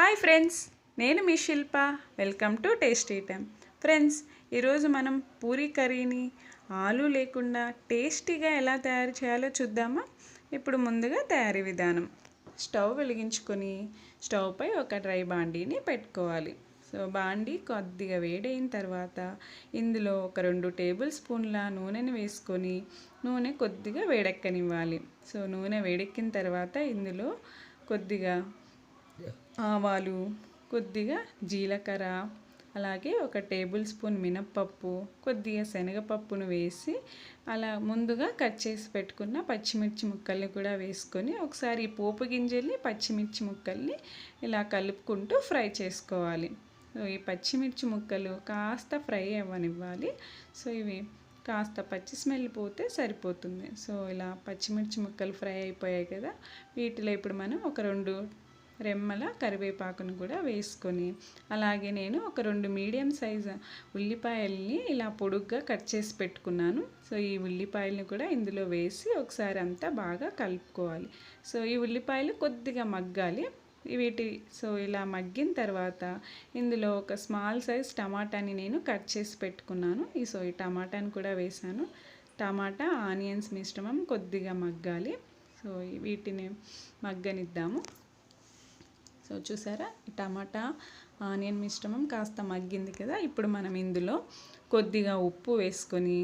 Hi friends, నేను మీ Shilpa. Welcome to tasty time. Friends, ఈరోజు మనం పూరీ కర్రీని ఆలు లేకుండా టేస్టీగా ఎలా తయారు చేయాలో చూద్దామా. ఇప్పుడు ముందుగా తయారీ విధానం. స్టవ్ వెలిగించుకొని స్టవ్ పై ఒక డ్రై బాండీని పెట్టుకోవాలి. సో బాండీ కొద్దిగా వేడైన తర్వాత ఇందులో ఒక 2 టేబుల్ స్పూన్ల నూనెని వేసుకొని నూనె కొద్దిగా వేడెక్కనివ్వాలి. సో నూనె వేడెక్కిన తర్వాత ఇందులో కొద్దిగా ఆవాలు, కొద్దిగా జీలకర్ర, అలాగే ఒక టేబుల్ స్పూన్ మినప్పప్పు, కొద్దిగా శనగపప్పును వేసి అలా ముందుగా కట్ చేసి పెట్టుకున్న పచ్చిమిర్చి ముక్కల్ని కూడా వేసుకొని ఒకసారి పోపు గింజల్ని పచ్చిమిర్చి ముక్కల్ని ఇలా కలుపుకుంటూ ఫ్రై చేసుకోవాలి. సో ఈ పచ్చిమిర్చి ముక్కలు కాస్త ఫ్రై అవ్వనివ్వాలి. సో ఇవి కాస్త పచ్చి స్మెల్ పోతే సరిపోతుంది. సో ఇలా పచ్చిమిర్చి ముక్కలు ఫ్రై అయిపోయాయి కదా, వీటిలో ఇప్పుడు మనం ఒక 2 రెమ్మల కరివేపాకును కూడా వేసుకొని, అలాగే నేను ఒక 2 మీడియం సైజు ఉల్లిపాయల్ని ఇలా పొడుగ్గా కట్ చేసి పెట్టుకున్నాను. సో ఈ ఉల్లిపాయలను కూడా ఇందులో వేసి ఒకసారి అంతా బాగా కలుపుకోవాలి. సో ఈ ఉల్లిపాయలు కొద్దిగా మగ్గాలి సో ఇలా మగ్గిన తర్వాత ఇందులో ఒక స్మాల్ సైజ్ టమాటాని నేను కట్ చేసి పెట్టుకున్నాను. సో ఈ టమాటాని కూడా వేసాను. టమాటా ఆనియన్స్ మిశ్రమం కొద్దిగా మగ్గాలి. సో వీటిని మగ్గనిద్దాము. సో చూసారా, టమాటా ఆనియన్ మిశ్రమం కాస్త మగ్గింది కదా. ఇప్పుడు మనం ఇందులో కొద్దిగా ఉప్పు వేసుకొని,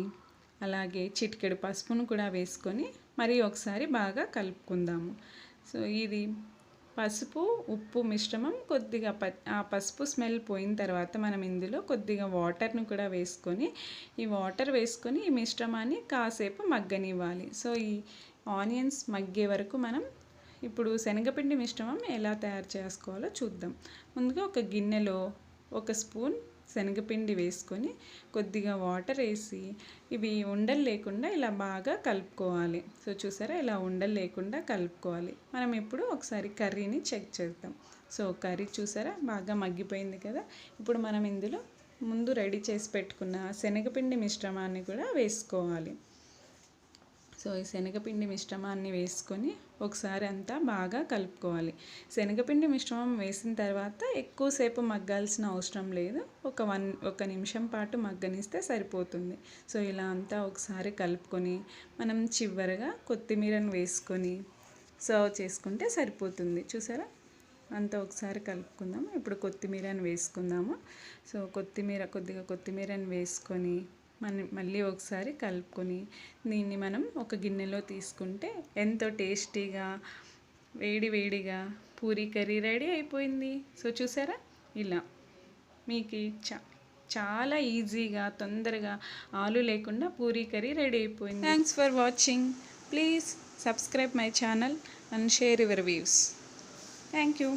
అలాగే చిటికెడు పసుపును కూడా వేసుకొని మరి ఒకసారి బాగా కలుపుకుందాము. సో ఇది పసుపు ఉప్పు మిశ్రమం కొద్దిగా ఆ పసుపు స్మెల్ పోయిన తర్వాత మనం ఇందులో కొద్దిగా వాటర్ను కూడా వేసుకొని, ఈ వాటర్ వేసుకొని ఈ మిశ్రమాన్ని కాసేపు మగ్గనివ్వాలి. సో ఈ ఆనియన్స్ మగ్గే వరకు మనం ఇప్పుడు శనగపిండి మిశ్రమం ఎలా తయారు చేసుకోవాలో చూద్దాం. ముందుగా ఒక గిన్నెలో 1 స్పూన్ శనగపిండి వేసుకొని కొద్దిగా వాటర్ వేసి ఇవి ఉండలు లేకుండా ఇలా బాగా కలుపుకోవాలి. సో చూసారా, ఇలా ఉండలు లేకుండా కలుపుకోవాలి. మనం ఇప్పుడు ఒకసారి కర్రీని చెక్ చేద్దాం. సో కర్రీ చూసారా బాగా మగ్గిపోయింది కదా. ఇప్పుడు మనం ఇందులో ముందు రెడీ చేసి పెట్టుకున్న శనగపిండి మిశ్రమాన్ని కూడా వేసుకోవాలి. సో ఈ శనగపిండి మిశ్రమాన్ని వేసుకొని ఒకసారి అంతా బాగా కలుపుకోవాలి. శనగపిండి మిశ్రమం వేసిన తర్వాత ఎక్కువసేపు మగ్గాల్సిన అవసరం లేదు. ఒక నిమిషం పాటు మగ్గనిస్తే సరిపోతుంది. సో ఇలా అంతా ఒకసారి కలుపుకొని మనం చివరగా కొత్తిమీరను వేసుకొని సర్వ్ చేసుకుంటే సరిపోతుంది. చూసారా, అంతా ఒకసారి కలుపుకుందాము. ఇప్పుడు కొత్తిమీరని వేసుకుందాము. సో కొద్దిగా కొత్తిమీరని వేసుకొని మళ్ళీ ఒకసారి కలుపుకొని దీన్ని మనం ఒక గిన్నెలో తీసుకుంటే ఎంతో టేస్టీగా వేడిగా పూరీ కర్రీ రెడీ అయిపోయింది. సో చూసారా, ఇలా మీకు చాలా ఈజీగా తొందరగా ఆలు లేకుండా పూరీ కర్రీ రెడీ అయిపోయింది. Thanks for watching. Please subscribe my channel and share your views. Thank you.